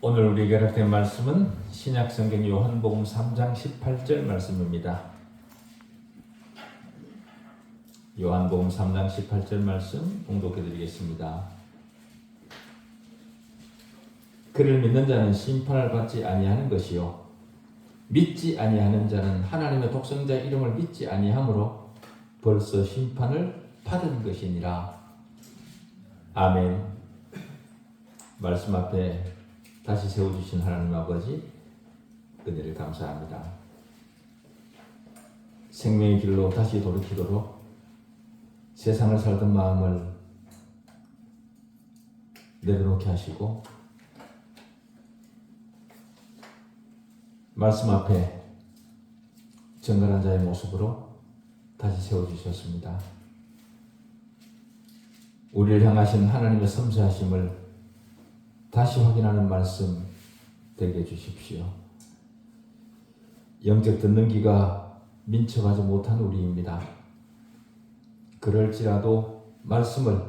오늘 우리에게 허락된 말씀은 신약성경 요한복음 3장 18절 말씀입니다. 요한복음 3장 18절 말씀 봉독해 드리겠습니다. 그를 믿는 자는 심판을 받지 아니하는 것이요 믿지 아니하는 자는 하나님의 독생자 이름을 믿지 아니하므로 벌써 심판을 받은 것이니라. 아멘. 말씀 앞에 다시 세워주신 하나님 아버지 은혜를 감사합니다. 생명의 길로 다시 돌이키도록 세상을 살던 마음을 내려놓게 하시고 말씀 앞에 정갈한 자의 모습으로 다시 세워주셨습니다. 우리를 향하신 하나님의 섬세하심을 다시 확인하는 말씀 되게 해주십시오. 영적 듣는 귀가 민첩하지 못한 우리입니다. 그럴지라도 말씀을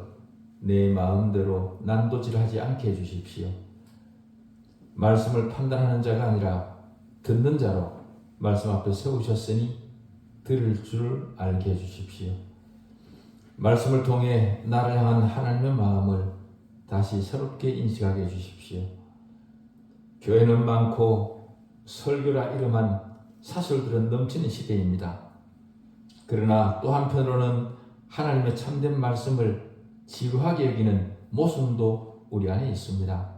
내 마음대로 난도질하지 않게 해주십시오. 말씀을 판단하는 자가 아니라 듣는 자로 말씀 앞에 세우셨으니 들을 줄 알게 해주십시오. 말씀을 통해 나를 향한 하나님의 마음을 다시 새롭게 인식하게 해주십시오. 교회는 많고 설교라 이름한 사설들은 넘치는 시대입니다. 그러나 또 한편으로는 하나님의 참된 말씀을 지루하게 여기는 모순도 우리 안에 있습니다.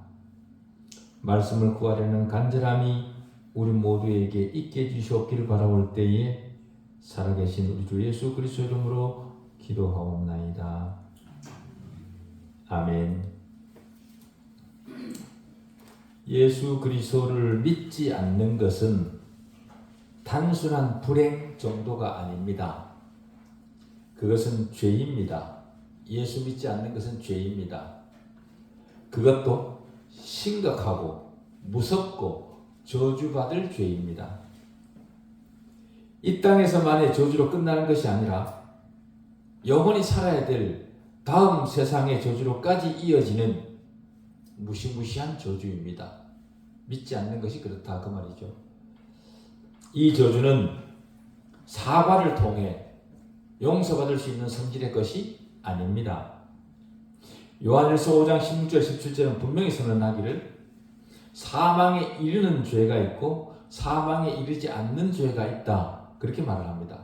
말씀을 구하려는 간절함이 우리 모두에게 있게 해주시옵기를 바라올 때에 살아계신 우리 주 예수 그리스도 이름으로 기도하옵나이다. 아멘. 예수 그리스도를 믿지 않는 것은 단순한 불행 정도가 아닙니다. 그것은 죄입니다. 예수 믿지 않는 것은 죄입니다. 그것도 심각하고 무섭고 저주받을 죄입니다. 이 땅에서만의 저주로 끝나는 것이 아니라 영원히 살아야 될 다음 세상의 저주로까지 이어지는 무시무시한 저주입니다. 믿지 않는 것이 그렇다 그 말이죠. 이 저주는 사과를 통해 용서받을 수 있는 성질의 것이 아닙니다. 요한일서 5장 16절 17절은 분명히 선언하기를 사망에 이르는 죄가 있고 사망에 이르지 않는 죄가 있다 그렇게 말을 합니다.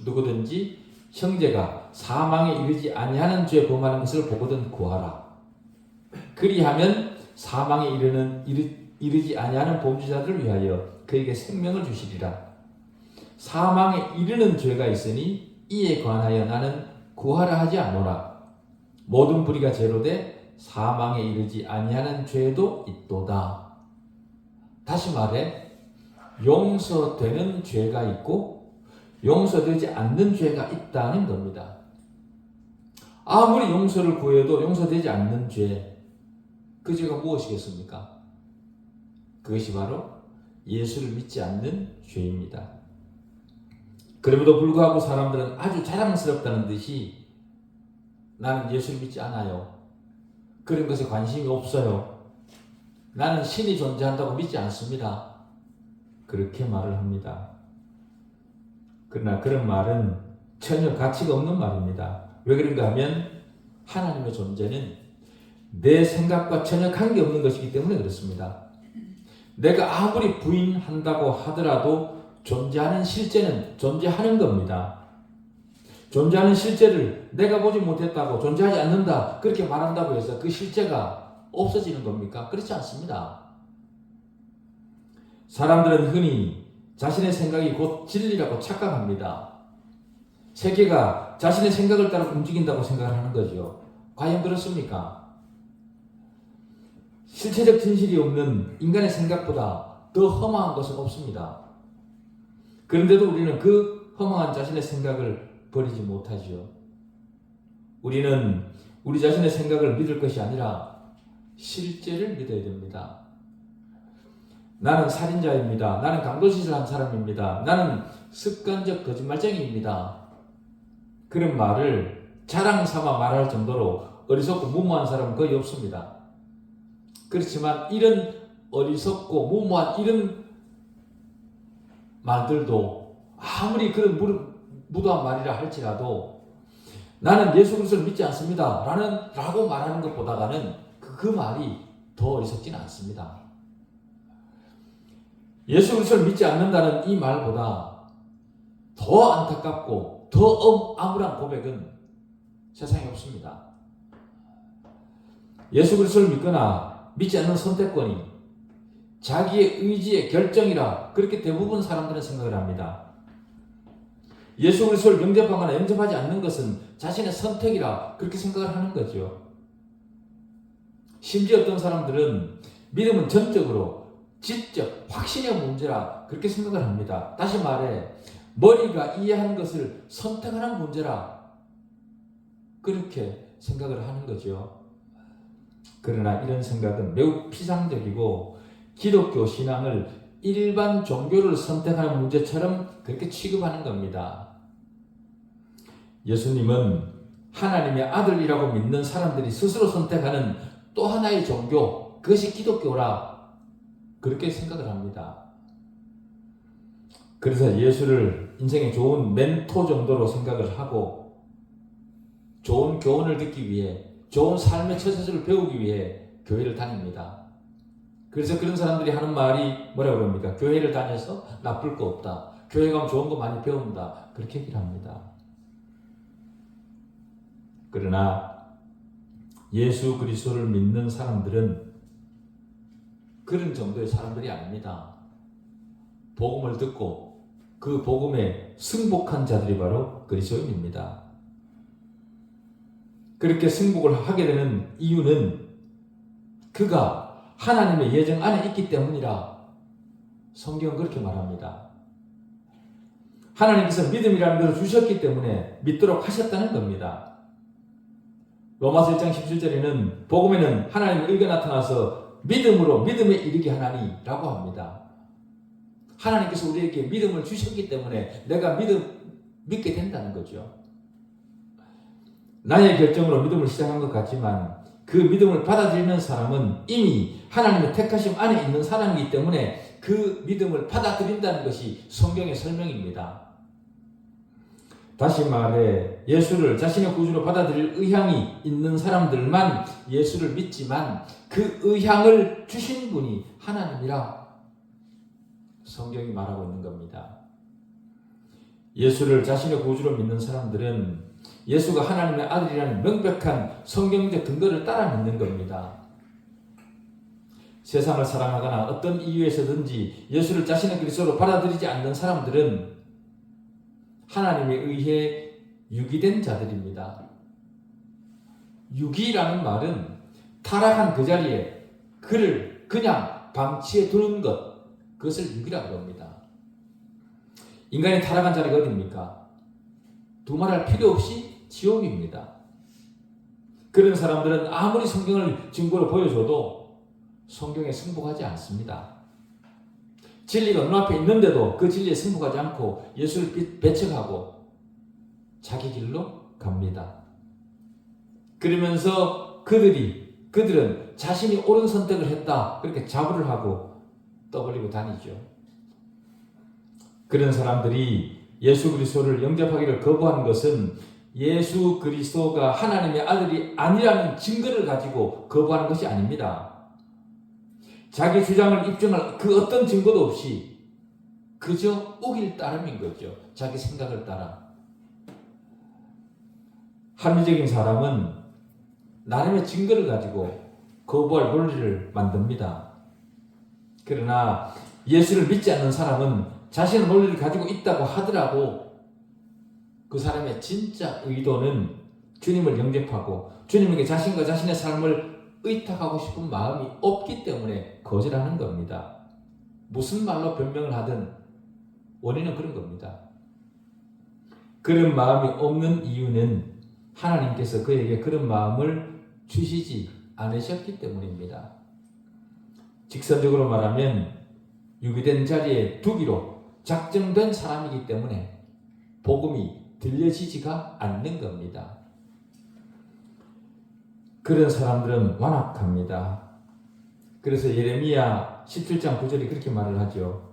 누구든지 형제가 사망에 이르지 아니하는 죄 범하는 것을 보거든 구하라. 그리하면 사망에 이르지 아니하는 범죄자들을 위하여 그에게 생명을 주시리라. 사망에 이르는 죄가 있으니 이에 관하여 나는 구하라 하지 않노라. 모든 불의가 제로되 사망에 이르지 아니하는 죄도 있도다. 다시 말해 용서되는 죄가 있고 용서되지 않는 죄가 있다는 겁니다. 아무리 용서를 구해도 용서되지 않는 죄, 그 죄가 무엇이겠습니까? 그것이 바로 예수를 믿지 않는 죄입니다. 그럼에도 불구하고 사람들은 아주 자랑스럽다는 듯이 나는 예수를 믿지 않아요. 그런 것에 관심이 없어요. 나는 신이 존재한다고 믿지 않습니다. 그렇게 말을 합니다. 그러나 그런 말은 전혀 가치가 없는 말입니다. 왜 그런가 하면 하나님의 존재는 내 생각과 전혀 관계없는 것이기 때문에 그렇습니다. 내가 아무리 부인한다고 하더라도 존재하는 실제는 존재하는 겁니다. 존재하는 실제를 내가 보지 못했다고 존재하지 않는다 그렇게 말한다고 해서 그 실제가 없어지는 겁니까? 그렇지 않습니다. 사람들은 흔히 자신의 생각이 곧 진리라고 착각합니다. 세계가 자신의 생각을 따라 움직인다고 생각을 하는 거죠. 과연 그렇습니까? 실체적 진실이 없는 인간의 생각보다 더 허망한 것은 없습니다. 그런데도 우리는 그 허망한 자신의 생각을 버리지 못하지요. 우리는 우리 자신의 생각을 믿을 것이 아니라 실제를 믿어야 됩니다. 나는 살인자입니다. 나는 강도짓을 한 사람입니다. 나는 습관적 거짓말쟁이입니다. 그런 말을 자랑 삼아 말할 정도로 어리석고 무모한 사람은 거의 없습니다. 그렇지만 이런 어리석고 무모한 이런 말들도 아무리 그런 무도한 말이라 할지라도 나는 예수 그리스도를 믿지 않습니다 라고 말하는 것보다는 그 말이 더 어리석지는 않습니다. 예수 그리스도를 믿지 않는다는 이 말보다 더 안타깝고 더 암울한 고백은 세상에 없습니다. 예수 그리스도를 믿거나 믿지 않는 선택권이 자기의 의지의 결정이라 그렇게 대부분 사람들은 생각을 합니다. 예수 그리스도를 영접하거나 영접하지 않는 것은 자신의 선택이라 그렇게 생각을 하는 거죠. 심지어 어떤 사람들은 믿음은 전적으로 지적, 확신의 문제라 그렇게 생각을 합니다. 다시 말해 머리가 이해하는 것을 선택하는 문제라 그렇게 생각을 하는 거죠. 그러나 이런 생각은 매우 피상적이고 기독교 신앙을 일반 종교를 선택하는 문제처럼 그렇게 취급하는 겁니다. 예수님은 하나님의 아들이라고 믿는 사람들이 스스로 선택하는 또 하나의 종교, 그것이 기독교라 그렇게 생각을 합니다. 그래서 예수를 인생의 좋은 멘토 정도로 생각을 하고 좋은 교훈을 듣기 위해 좋은 삶의 처세술을 배우기 위해 교회를 다닙니다. 그래서 그런 사람들이 하는 말이 뭐라고 그럽니까? 교회를 다녀서 나쁠 거 없다. 교회 가면 좋은 거 많이 배운다. 그렇게 얘기를 합니다. 그러나 예수 그리스도를 믿는 사람들은 그런 정도의 사람들이 아닙니다. 복음을 듣고 그 복음에 승복한 자들이 바로 그리스도인입니다. 그렇게 승복을 하게 되는 이유는 그가 하나님의 예정 안에 있기 때문이라 성경은 그렇게 말합니다. 하나님께서 믿음이라는 것을 주셨기 때문에 믿도록 하셨다는 겁니다. 로마서 1장 17절에는 복음에는 하나님의 의가 나타나서 믿음으로 믿음에 이르게 하나니 라고 합니다. 하나님께서 우리에게 믿음을 주셨기 때문에 내가 믿게 된다는 거죠. 나의 결정으로 믿음을 시작한 것 같지만 그 믿음을 받아들이는 사람은 이미 하나님의 택하심 안에 있는 사람이기 때문에 그 믿음을 받아들인다는 것이 성경의 설명입니다. 다시 말해 예수를 자신의 구주로 받아들일 의향이 있는 사람들만 예수를 믿지만 그 의향을 주신 분이 하나님이라 성경이 말하고 있는 겁니다. 예수를 자신의 구주로 믿는 사람들은 예수가 하나님의 아들이라는 명백한 성경적 근거를 따라 믿는 겁니다. 세상을 사랑하거나 어떤 이유에서든지 예수를 자신의 그리스도로 받아들이지 않는 사람들은 하나님에 의해 유기된 자들입니다. 유기라는 말은 타락한 그 자리에 그를 그냥 방치해 두는 것, 그것을 유기라고 합니다. 인간이 타락한 자리가 어디입니까? 두말할 필요 없이 지옥입니다. 그런 사람들은 아무리 성경을 증거로 보여줘도 성경에 승복하지 않습니다. 진리가 눈앞에 있는데도 그 진리에 승복하지 않고 예수를 배척하고 자기 길로 갑니다. 그러면서 그들은 자신이 옳은 선택을 했다 그렇게 자부를 하고 떠벌리고 다니죠. 그런 사람들이 예수 그리스도를 영접하기를 거부하는 것은 예수 그리스도가 하나님의 아들이 아니라는 증거를 가지고 거부하는 것이 아닙니다. 자기 주장을 입증할 그 어떤 증거도 없이 그저 우길 따름인 거죠. 자기 생각을 따라. 합리적인 사람은 나름의 증거를 가지고 거부할 논리를 만듭니다. 그러나 예수를 믿지 않는 사람은 자신의 논리를 가지고 있다고 하더라도 그 사람의 진짜 의도는 주님을 영접하고 주님에게 자신과 자신의 삶을 의탁하고 싶은 마음이 없기 때문에 거절하는 겁니다. 무슨 말로 변명을 하든 원인은 그런 겁니다. 그런 마음이 없는 이유는 하나님께서 그에게 그런 마음을 주시지 않으셨기 때문입니다. 직선적으로 말하면 유기된 자리에 두기로 작정된 사람이기 때문에 복음이 들려지지가 않는 겁니다. 그런 사람들은 완악합니다. 그래서 예레미야 17장 9절이 그렇게 말을 하죠.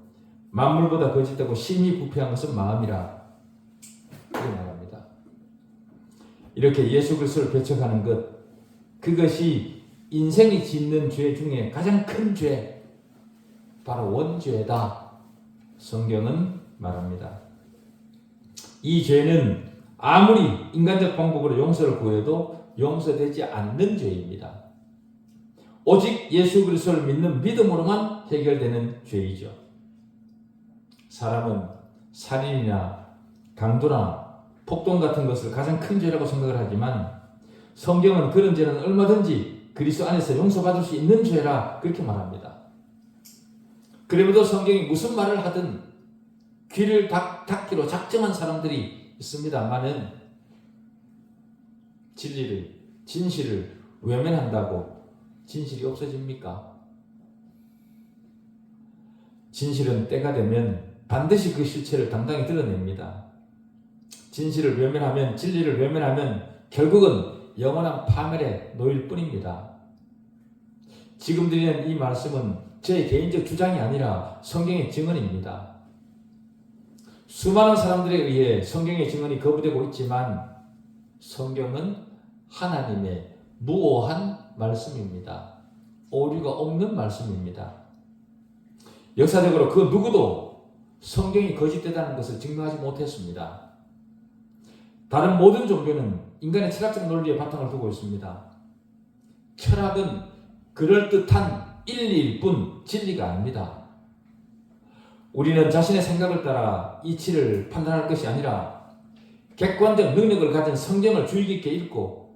만물보다 거짓되고 심히 부패한 것은 마음이라. 이렇게 말합니다. 이렇게 예수 그리스도를 배척하는 것, 그것이 인생이 짓는 죄 중에 가장 큰 죄, 바로 원죄다. 성경은 말합니다. 이 죄는 아무리 인간적 방법으로 용서를 구해도 용서되지 않는 죄입니다. 오직 예수 그리스도를 믿는 믿음으로만 해결되는 죄이죠. 사람은 살인이나 강도나 폭동 같은 것을 가장 큰 죄라고 생각을 하지만 성경은 그런 죄는 얼마든지 그리스도 안에서 용서받을 수 있는 죄라 그렇게 말합니다. 그래도 성경이 무슨 말을 하든 귀를 닫기로 작정한 사람들이 있습니다만은 진실을 외면한다고 진실이 없어집니까? 진실은 때가 되면 반드시 그 실체를 당당히 드러냅니다. 진실을 외면하면, 진리를 외면하면 결국은 영원한 파멸에 놓일 뿐입니다. 지금 드리는 이 말씀은 제 개인적 주장이 아니라 성경의 증언입니다. 수많은 사람들에 의해 성경의 증언이 거부되고 있지만 성경은 하나님의 무오한 말씀입니다. 오류가 없는 말씀입니다. 역사적으로 그 누구도 성경이 거짓되다는 것을 증명하지 못했습니다. 다른 모든 종교는 인간의 철학적 논리에 바탕을 두고 있습니다. 철학은 그럴듯한 일리일 뿐 진리가 아닙니다. 우리는 자신의 생각을 따라 이치를 판단할 것이 아니라 객관적 능력을 가진 성경을 주의 깊게 읽고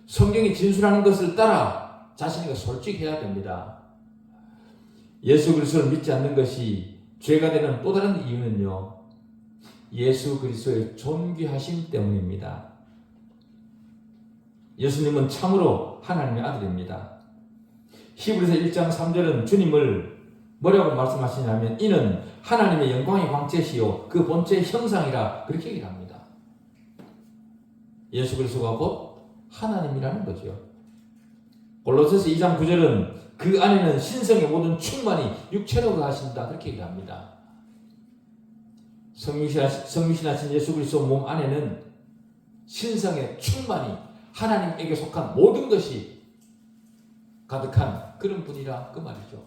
성경이 진술하는 것을 따라 자신에게 솔직해야 됩니다. 예수 그리스도를 믿지 않는 것이 죄가 되는 또 다른 이유는요, 예수 그리스도의 존귀하심 때문입니다. 예수님은 참으로 하나님의 아들입니다. 히브리서 1장 3절은 주님을 뭐라고 말씀하시냐면 이는 하나님의 영광의 광채시요 그 본체의 형상이라 그렇게 얘기를 합니다. 예수 그리스도가 곧 하나님이라는 거죠. 골로새서 2장 9절은 그 안에는 신성의 모든 충만이 육체로 거하신다 그렇게 얘기합니다. 성육신하신 예수 그리스도 몸 안에는 신성의 충만이 하나님에게 속한 모든 것이 가득한 그런 분이라 그 말이죠.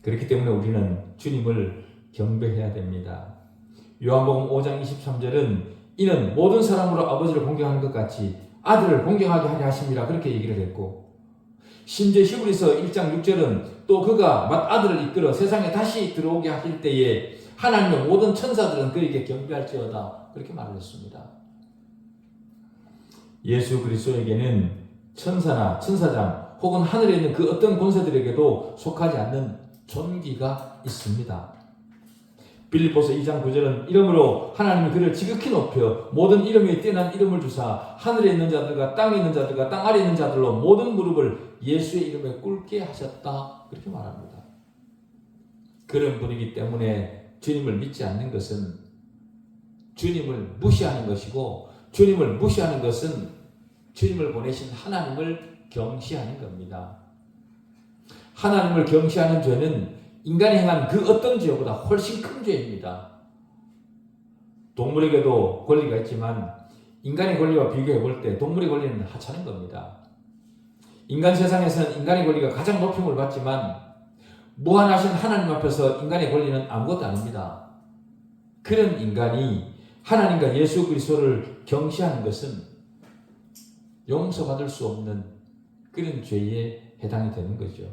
그렇기 때문에 우리는 주님을 경배해야 됩니다. 요한복음 5장 23절은 이는 모든 사람으로 아버지를 공경하는 것 같이 아들을 공경하게 하려 하심이라 그렇게 얘기를 했고, 심지어 히브리서 1장 6절은 또 그가 맏아들을 이끌어 세상에 다시 들어오게 하실 때에 하나님의 모든 천사들은 그에게 경배할지어다 그렇게 말을 했습니다. 예수 그리스도에게는 천사나 천사장 혹은 하늘에 있는 그 어떤 권세들에게도 속하지 않는 존귀가 있습니다. 빌립보서 2장 9절은 이름으로 하나님이 그를 지극히 높여 모든 이름에 뛰어난 이름을 주사 하늘에 있는 자들과 땅에 있는 자들과 땅 아래에 있는 자들로 모든 무릎을 예수의 이름에 꿇게 하셨다 그렇게 말합니다. 그런 분이기 때문에 주님을 믿지 않는 것은 주님을 무시하는 것이고, 주님을 무시하는 것은 주님을 보내신 하나님을 경시하는 겁니다. 하나님을 경시하는 죄는 인간이 행한 그 어떤 죄보다 훨씬 큰 죄입니다. 동물에게도 권리가 있지만 인간의 권리와 비교해 볼 때 동물의 권리는 하찮은 겁니다. 인간 세상에서는 인간의 권리가 가장 높임을 받지만 무한하신 하나님 앞에서 인간의 권리는 아무것도 아닙니다. 그런 인간이 하나님과 예수 그리스도를 경시하는 것은 용서받을 수 없는 그런 죄에 해당이 되는 거죠.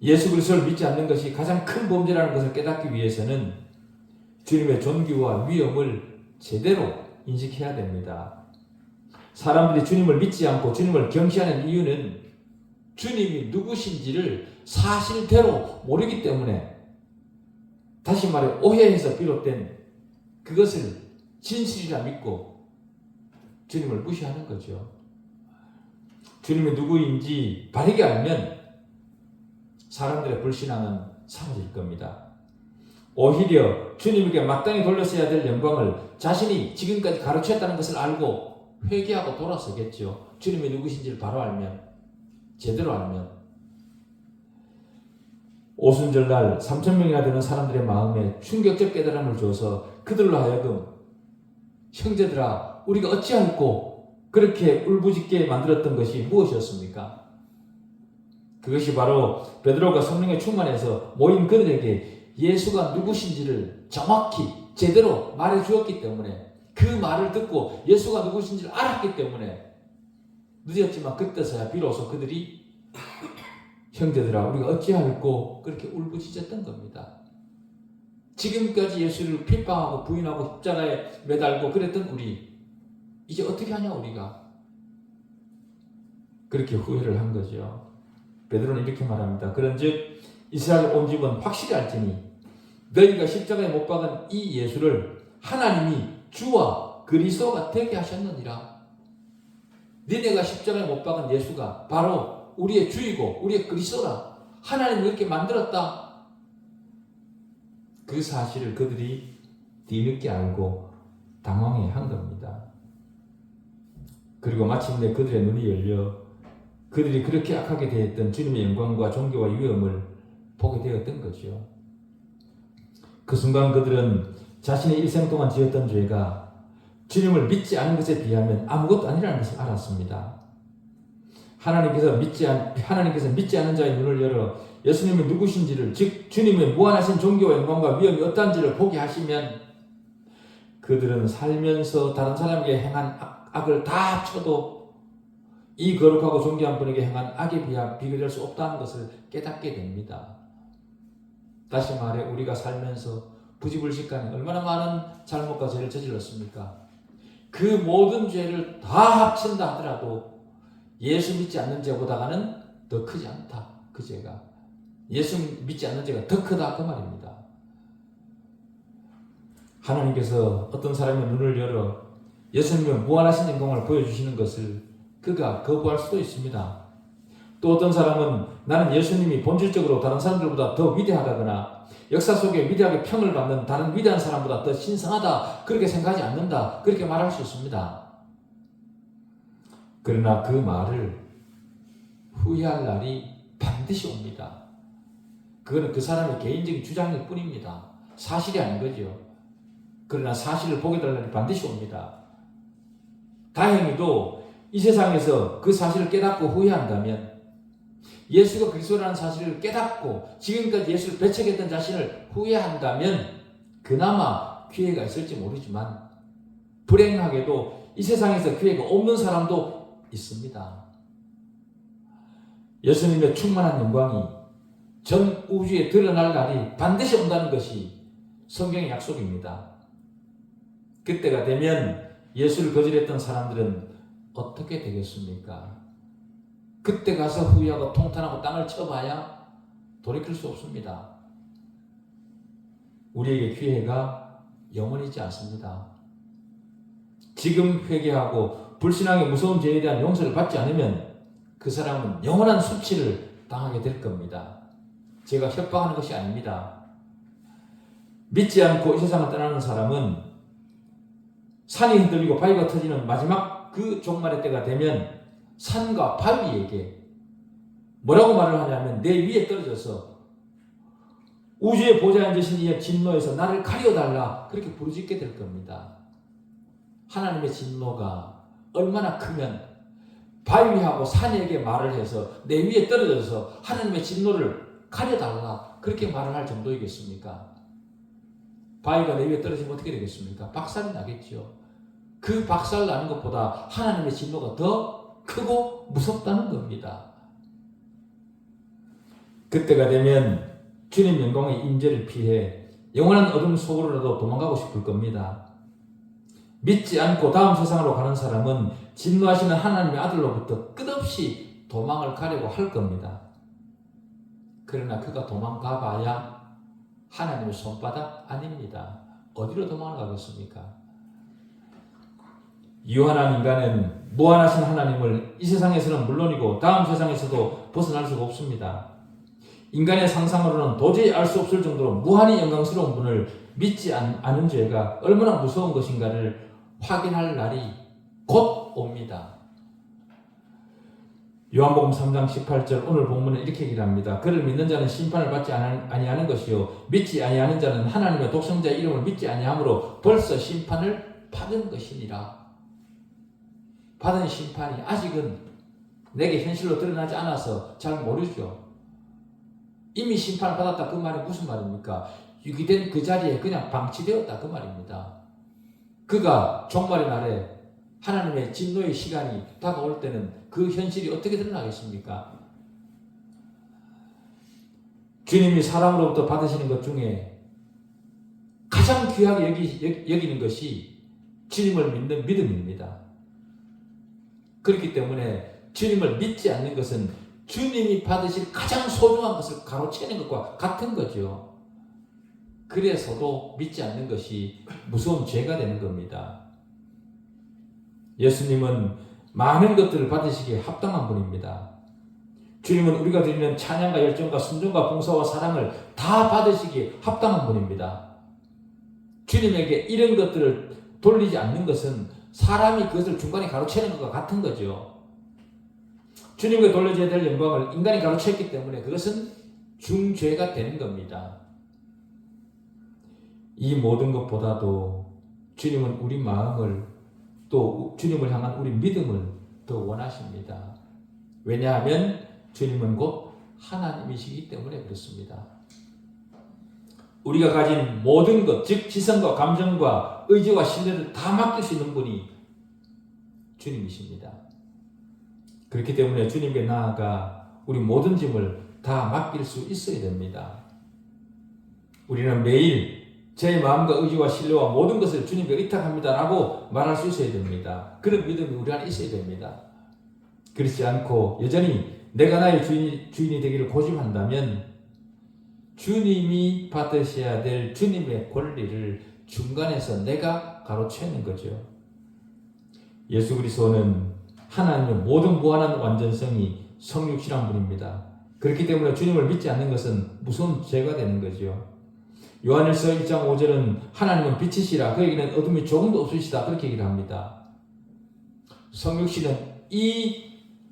예수 그리스도를 믿지 않는 것이 가장 큰 범죄라는 것을 깨닫기 위해서는 주님의 존귀와 위엄을 제대로 인식해야 됩니다. 사람들이 주님을 믿지 않고 주님을 경시하는 이유는 주님이 누구신지를 사실대로 모르기 때문에, 다시 말해 오해에서 비롯된 그것을 진실이라 믿고 주님을 무시하는 거죠. 주님이 누구인지 바르게 알면 사람들의 불신앙은 사라질 겁니다. 오히려 주님에게 마땅히 돌렸어야 될 영광을 자신이 지금까지 가르쳤다는 것을 알고 회개하고 돌아서겠죠. 주님이 누구신지를 바로 알면. 제대로 알면. 오순절날 3,000명이나 되는 사람들의 마음에 충격적 깨달음을 줘서 그들로 하여금 형제들아 우리가 어찌하였고 그렇게 울부짖게 만들었던 것이 무엇이었습니까? 그것이 바로 베드로가 성령에 충만해서 모인 그들에게 예수가 누구신지를 정확히 제대로 말해 주었기 때문에, 그 말을 듣고 예수가 누구신지를 알았기 때문에 늦었지만 그때서야 비로소 그들이 형제들아 우리가 어찌하였고 그렇게 울부짖었던 겁니다. 지금까지 예수를 핍박하고 부인하고 십자가에 매달고 그랬던 우리 이제 어떻게 하냐 우리가. 그렇게 후회를 한 거죠. 베드로는 이렇게 말합니다. 그런즉 이스라엘 온 집은 확실히 알지니 너희가 십자가에 못 박은 이 예수를 하나님이 주와 그리스도가 되게 하셨느니라. 너희가 십자가에 못 박은 예수가 바로 우리의 주이고 우리의 그리스도라. 하나님이 이렇게 만들었다. 그 사실을 그들이 뒤늦게 알고 당황해 한 겁니다. 그리고 마침내 그들의 눈이 열려 그들이 그렇게 악하게 대했던 주님의 영광과 존귀와 위엄을 보게 되었던 거죠. 그 순간 그들은 자신의 일생 동안 지었던 죄가 주님을 믿지 않은 것에 비하면 아무것도 아니라는 것을 알았습니다. 하나님께서 믿지 않는 자의 눈을 열어 예수님이 누구신지를, 즉 주님의 무한하신 존귀와 영광과 위엄이 어떠한지를 보게 하시면 그들은 살면서 다른 사람에게 행한 악을 다 합쳐도 이 거룩하고 존귀한 분에게 행한 악에 비교될 수 없다는 것을 깨닫게 됩니다. 다시 말해 우리가 살면서 부지불식간에 얼마나 많은 잘못과 죄를 저질렀습니까? 그 모든 죄를 다 합친다 하더라도 예수 믿지 않는 죄보다는 더 크지 않다. 그 죄가. 예수 믿지 않는 죄가 더 크다. 그 말입니다. 하나님께서 어떤 사람의 눈을 열어 예수님의 무한하신 영광을 보여주시는 것을 그가 거부할 수도 있습니다. 또 어떤 사람은 나는 예수님이 본질적으로 다른 사람들보다 더 위대하다거나 역사 속에 위대하게 평을 받는 다른 위대한 사람보다 더 신성하다 그렇게 생각하지 않는다 그렇게 말할 수 있습니다. 그러나 그 말을 후회할 날이 반드시 옵니다. 그거는 그 사람의 개인적인 주장일 뿐입니다. 사실이 아닌 거죠. 그러나 사실을 보게 될 날이 반드시 옵니다. 다행히도 이 세상에서 그 사실을 깨닫고 후회한다면, 예수가 그리스도라는 사실을 깨닫고 지금까지 예수를 배척했던 자신을 후회한다면 그나마 기회가 있을지 모르지만 불행하게도 이 세상에서 기회가 없는 사람도 있습니다. 예수님의 충만한 영광이 전 우주에 드러날 날이 반드시 온다는 것이 성경의 약속입니다. 그때가 되면 예수를 거절했던 사람들은 어떻게 되겠습니까? 그때 가서 후회하고 통탄하고 땅을 쳐봐야 돌이킬 수 없습니다. 우리에게 기회가 영원이지 않습니다. 지금 회개하고 불신앙의 무서운 죄에 대한 용서를 받지 않으면 그 사람은 영원한 수치를 당하게 될 겁니다. 제가 협박하는 것이 아닙니다. 믿지 않고 이 세상을 떠나는 사람은 산이 흔들리고 바위가 터지는 마지막 그 종말의 때가 되면 산과 바위에게 뭐라고 말을 하냐면 내 위에 떨어져서 우주의 보좌에 앉으신 이의 진노에서 나를 가려달라 그렇게 부르짖게 될 겁니다. 하나님의 진노가 얼마나 크면 바위하고 산에게 말을 해서 내 위에 떨어져서 하나님의 진노를 가려달라 그렇게 말을 할 정도이겠습니까? 바위가 내 위에 떨어지면 어떻게 되겠습니까? 박살이 나겠죠. 그 박살 나는 것보다 하나님의 진노가 더 크고 무섭다는 겁니다. 그때가 되면 주님 영광의 임재를 피해 영원한 어둠 속으로라도 도망가고 싶을 겁니다. 믿지 않고 다음 세상으로 가는 사람은 진노하시는 하나님의 아들로부터 끝없이 도망을 가려고 할 겁니다. 그러나 그가 도망가 봐야 하나님의 손바닥 아닙니다. 어디로 도망을 가겠습니까? 유한한 인간은 무한하신 하나님을 이 세상에서는 물론이고 다음 세상에서도 벗어날 수가 없습니다. 인간의 상상으로는 도저히 알 수 없을 정도로 무한히 영광스러운 분을 믿지 않은 죄가 얼마나 무서운 것인가를 확인할 날이 곧 옵니다. 요한복음 3장 18절 오늘 본문은 이렇게 얘기를 합니다. 그를 믿는 자는 심판을 받지 아니하는 것이요 믿지 아니하는 자는 하나님의 독생자의 이름을 믿지 아니함으로 벌써 심판을 받은 것이니라. 받은 심판이 아직은 내게 현실로 드러나지 않아서 잘 모르죠. 이미 심판을 받았다 그 말이 무슨 말입니까? 유기된 그 자리에 그냥 방치되었다 그 말입니다. 그가 종말의 날에 하나님의 진노의 시간이 다가올 때는 그 현실이 어떻게 드러나겠습니까? 주님이 사람으로부터 받으시는 것 중에 가장 귀하게 여기는 것이 주님을 믿는 믿음입니다. 그렇기 때문에 주님을 믿지 않는 것은 주님이 받으실 가장 소중한 것을 가로채는 것과 같은 거죠. 그래서도 믿지 않는 것이 무서운 죄가 되는 겁니다. 예수님은 많은 것들을 받으시기에 합당한 분입니다. 주님은 우리가 드리는 찬양과 열정과 순종과 봉사와 사랑을 다 받으시기에 합당한 분입니다. 주님에게 이런 것들을 돌리지 않는 것은 사람이 그것을 중간에 가로채는 것과 같은 거죠. 주님께 돌려줘야 될 영광을 인간이 가로챘기 때문에 그것은 중죄가 되는 겁니다. 이 모든 것보다도 주님은 우리 마음을 또 주님을 향한 우리 믿음을 더 원하십니다. 왜냐하면 주님은 곧 하나님이시기 때문에 그렇습니다. 우리가 가진 모든 것, 즉 지성과 감정과 의지와 신뢰를 다 맡길 수 있는 분이 주님이십니다. 그렇기 때문에 주님께 나아가 우리 모든 짐을 다 맡길 수 있어야 됩니다. 우리는 매일 제 마음과 의지와 신뢰와 모든 것을 주님께 의탁합니다라고 말할 수 있어야 됩니다. 그런 믿음이 우리 안에 있어야 됩니다. 그렇지 않고 여전히 내가 나의 주인이 되기를 고집한다면 주님이 받으셔야 될 주님의 권리를 중간에서 내가 가로채는 거죠. 예수 그리스도는 하나님의 모든 무한한 완전성이 성육신한 분입니다. 그렇기 때문에 주님을 믿지 않는 것은 무서운 죄가 되는 거죠. 요한일서 1장 5절은 하나님은 빛이시라 그에게는 어둠이 조금도 없으시다 그렇게 얘기를 합니다. 성육신은 이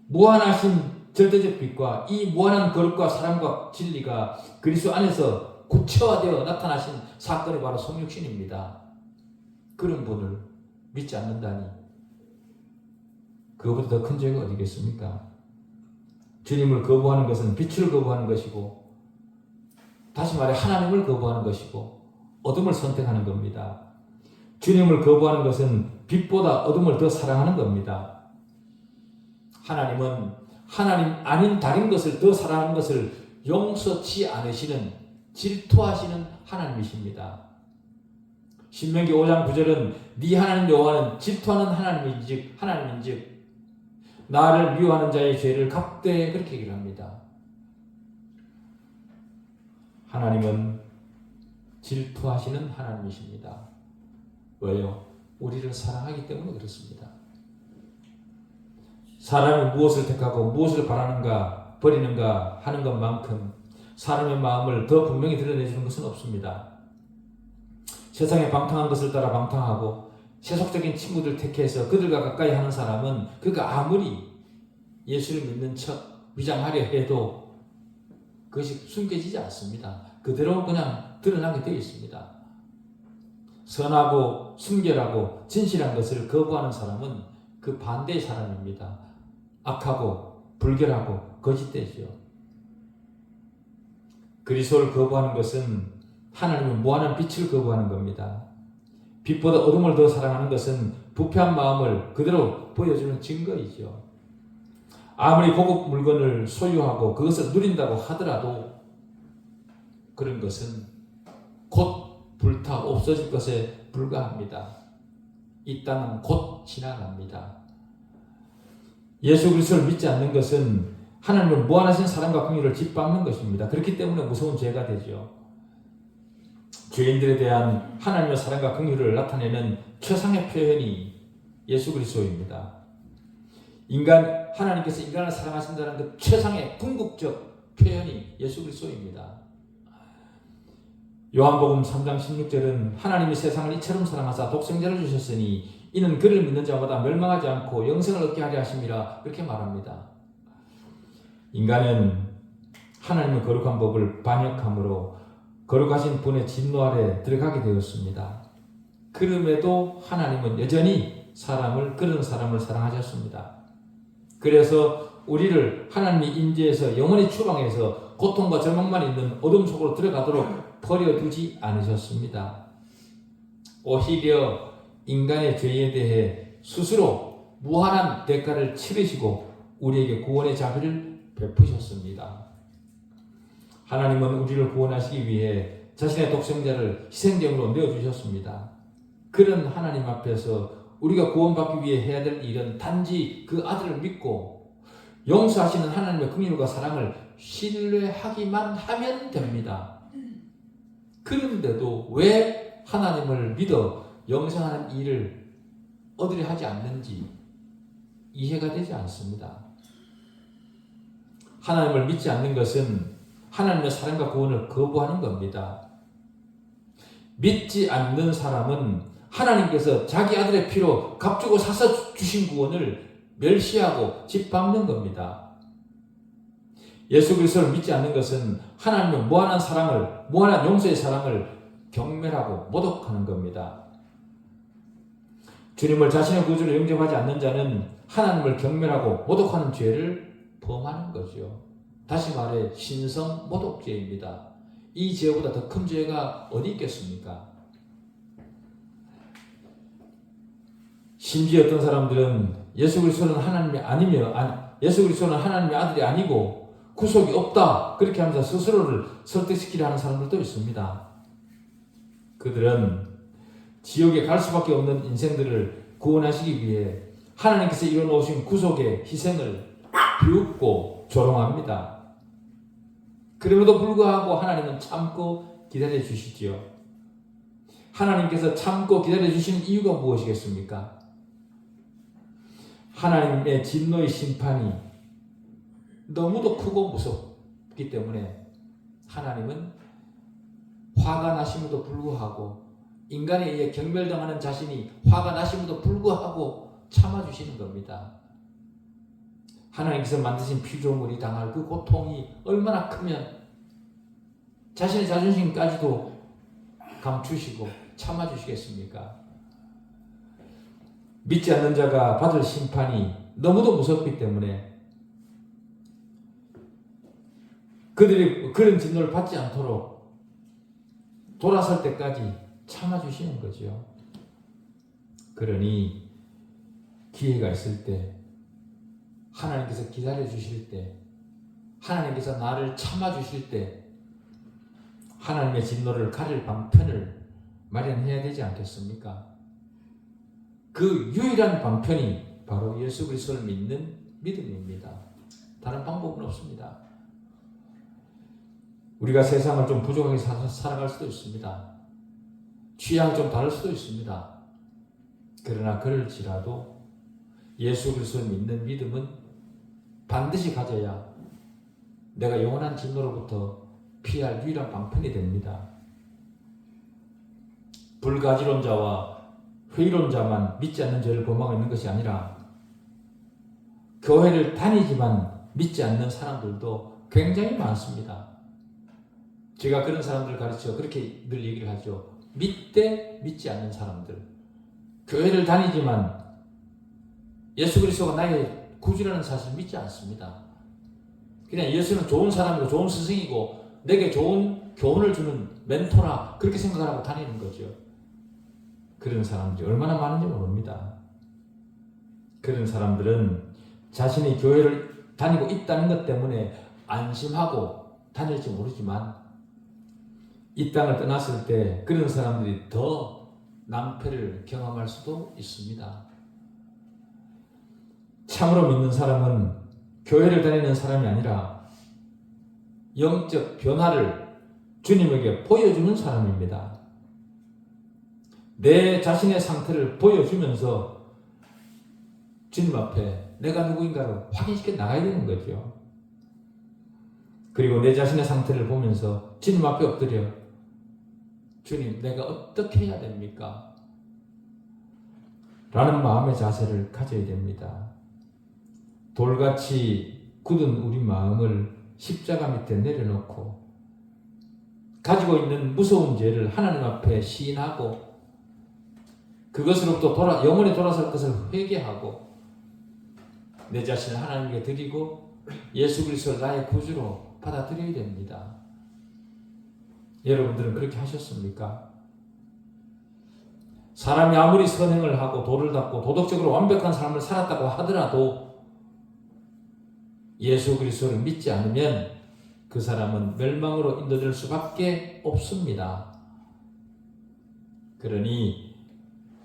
무한하신 절대적 빛과 이 무한한 거룩과 사랑과 진리가 그리스도 안에서 구체화되어 나타나신 사건이 바로 성육신입니다. 그런 분을 믿지 않는다니 그것보다 더 큰 죄가 어디겠습니까? 주님을 거부하는 것은 빛을 거부하는 것이고 다시 말해 하나님을 거부하는 것이고 어둠을 선택하는 겁니다. 주님을 거부하는 것은 빛보다 어둠을 더 사랑하는 겁니다. 하나님은 하나님 아닌 다른 것을 더 사랑하는 것을 용서치 않으시는 질투하시는 하나님이십니다. 신명기 5장 9절은 네 하나님 여호와는 질투하는 하나님인즉 나를 미워하는 자의 죄를 갚되 그렇게 얘기를 합니다. 하나님은 질투하시는 하나님이십니다. 왜요? 우리를 사랑하기 때문에 그렇습니다. 사람이 무엇을 택하고 무엇을 바라는가 버리는가 하는 것만큼 사람의 마음을 더 분명히 드러내주는 것은 없습니다. 세상에 방탕한 것을 따라 방탕하고 세속적인 친구들 택해서 그들과 가까이 하는 사람은 그가 아무리 예수를 믿는 척 위장하려 해도 그것이 숨겨지지 않습니다. 그대로 그냥 드러나게 되어 있습니다. 선하고 순결하고 진실한 것을 거부하는 사람은 그 반대의 사람입니다. 악하고 불결하고 거짓되지요. 그리스도를 거부하는 것은 하나님의 무한한 빛을 거부하는 겁니다. 빛보다 어둠을 더 사랑하는 것은 부패한 마음을 그대로 보여주는 증거이죠. 아무리 고급 물건을 소유하고 그것을 누린다고 하더라도 그런 것은 곧 불타 없어질 것에 불과합니다. 이 땅은 곧 지나갑니다. 예수 그리스도를 믿지 않는 것은 하나님의 무한하신 사랑과 긍휼을 짓밟는 것입니다. 그렇기 때문에 무서운 죄가 되죠. 죄인들에 대한 하나님의 사랑과 긍휼을 나타내는 최상의 표현이 예수 그리스도입니다. 하나님께서 인간을 사랑하신다는 그 최상의 궁극적 표현이 예수 그리스도입니다. 요한복음 3장 16절은 하나님이 세상을 이처럼 사랑하사 독생자를 주셨으니 이는 그를 믿는 자마다 멸망하지 않고 영생을 얻게 하려 하심이라 그렇게 말합니다. 인간은 하나님의 거룩한 법을 반역함으로 거룩하신 분의 진노 아래 들어가게 되었습니다. 그럼에도 하나님은 여전히 그런 사람을 사랑하셨습니다. 그래서 우리를 하나님의 임재에서 영원히 추방해서 고통과 절망만 있는 어둠 속으로 들어가도록 버려두지 않으셨습니다. 오히려 인간의 죄에 대해 스스로 무한한 대가를 치르시고 우리에게 구원의 자비를 베푸셨습니다. 하나님은 우리를 구원하시기 위해 자신의 독생자를 희생제물로 내어주셨습니다. 그런 하나님 앞에서 우리가 구원받기 위해 해야 될 일은 단지 그 아들을 믿고 용서하시는 하나님의 긍휼과 사랑을 신뢰하기만 하면 됩니다. 그런데도 왜 하나님을 믿어 영생하는 일을 얻으려 하지 않는지 이해가 되지 않습니다. 하나님을 믿지 않는 것은 하나님의 사랑과 구원을 거부하는 겁니다. 믿지 않는 사람은 하나님께서 자기 아들의 피로 값주고 사서 주신 구원을 멸시하고 짓밟는 겁니다. 예수 그리스도를 믿지 않는 것은 하나님의 무한한 용서의 사랑을 경멸하고 모독하는 겁니다. 주님을 자신의 구주로 영접하지 않는 자는 하나님을 경멸하고 모독하는 죄를 범하는 거죠. 다시 말해 신성 모독죄입니다. 이 죄보다 더 큰 죄가 어디 있겠습니까? 심지어 어떤 사람들은 예수 그리스도는 하나님의 아들이 아니고 구속이 없다 그렇게 하면서 스스로를 설득시키려 하는 사람들도 있습니다. 그들은 지옥에 갈 수밖에 없는 인생들을 구원하시기 위해 하나님께서 이뤄놓으신 구속의 희생을 비웃고 조롱합니다. 그럼에도 불구하고 하나님은 참고 기다려 주시지요. 하나님께서 참고 기다려 주시는 이유가 무엇이겠습니까? 하나님의 진노의 심판이 너무도 크고 무섭기 때문에 하나님은 화가 나심에도 불구하고 인간에 의해 경멸당하는 자신이 화가 나심에도 불구하고 참아주시는 겁니다. 하나님께서 만드신 피조물이 당할 그 고통이 얼마나 크면 자신의 자존심까지도 감추시고 참아주시겠습니까? 믿지 않는 자가 받을 심판이 너무도 무섭기 때문에 그들이 그런 진노를 받지 않도록 돌아설 때까지 참아주시는 거죠. 그러니 기회가 있을 때 하나님께서 기다려주실 때 하나님께서 나를 참아주실 때 하나님의 진노를 가릴 방편을 마련해야 되지 않겠습니까? 그 유일한 방편이 바로 예수 그리스도를 믿는 믿음입니다. 다른 방법은 없습니다. 우리가 세상을 좀 부족하게 살아갈 수도 있습니다. 취향이 좀 다를 수도 있습니다. 그러나 그럴지라도 예수 그리스도를 믿는 믿음은 반드시 가져야 내가 영원한 진노로부터 피할 유일한 방편이 됩니다. 불가지론자와 회의론자만 믿지 않는 죄를 범하고 있는 것이 아니라 교회를 다니지만 믿지 않는 사람들도 굉장히 많습니다. 제가 그런 사람들을 가르쳐 그렇게 늘 얘기를 하죠. 믿되 믿지 않는 사람들. 교회를 다니지만 예수 그리스도가 나의 구주라는 사실을 믿지 않습니다. 그냥 예수는 좋은 사람이고 좋은 스승이고 내게 좋은 교훈을 주는 멘토라 그렇게 생각하고 다니는 거죠. 그런 사람들이 얼마나 많은지 모릅니다. 그런 사람들은 자신이 교회를 다니고 있다는 것 때문에 안심하고 다닐지 모르지만 이 땅을 떠났을 때 그런 사람들이 더 낭패를 경험할 수도 있습니다. 참으로 믿는 사람은 교회를 다니는 사람이 아니라 영적 변화를 주님에게 보여주는 사람입니다. 내 자신의 상태를 보여주면서 주님 앞에 내가 누구인가를 확인시켜 나가야 되는 거죠. 그리고 내 자신의 상태를 보면서 주님 앞에 엎드려 주님 내가 어떻게 해야 됩니까? 라는 마음의 자세를 가져야 됩니다. 돌같이 굳은 우리 마음을 십자가 밑에 내려놓고 가지고 있는 무서운 죄를 하나님 앞에 시인하고 그것으로부터 영원히 돌아설 것을 회개하고 내 자신을 하나님께 드리고 예수 그리스도를 나의 구주로 받아들여야 됩니다. 여러분들은 그렇게 하셨습니까? 사람이 아무리 선행을 하고 도를 닦고 도덕적으로 완벽한 삶을 살았다고 하더라도 예수 그리스도를 믿지 않으면 그 사람은 멸망으로 인도될 수밖에 없습니다. 그러니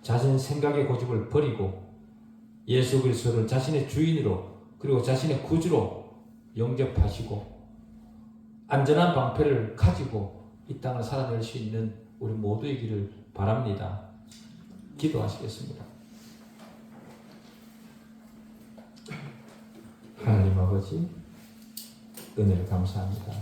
자신 생각의 고집을 버리고 예수 그리스도를 자신의 주인으로 그리고 자신의 구주로 영접하시고 안전한 방패를 가지고 이 땅을 살아낼 수 있는 우리 모두이기를 바랍니다. 기도하시겠습니다. 하나님 아버지, 은혜를 감사합니다.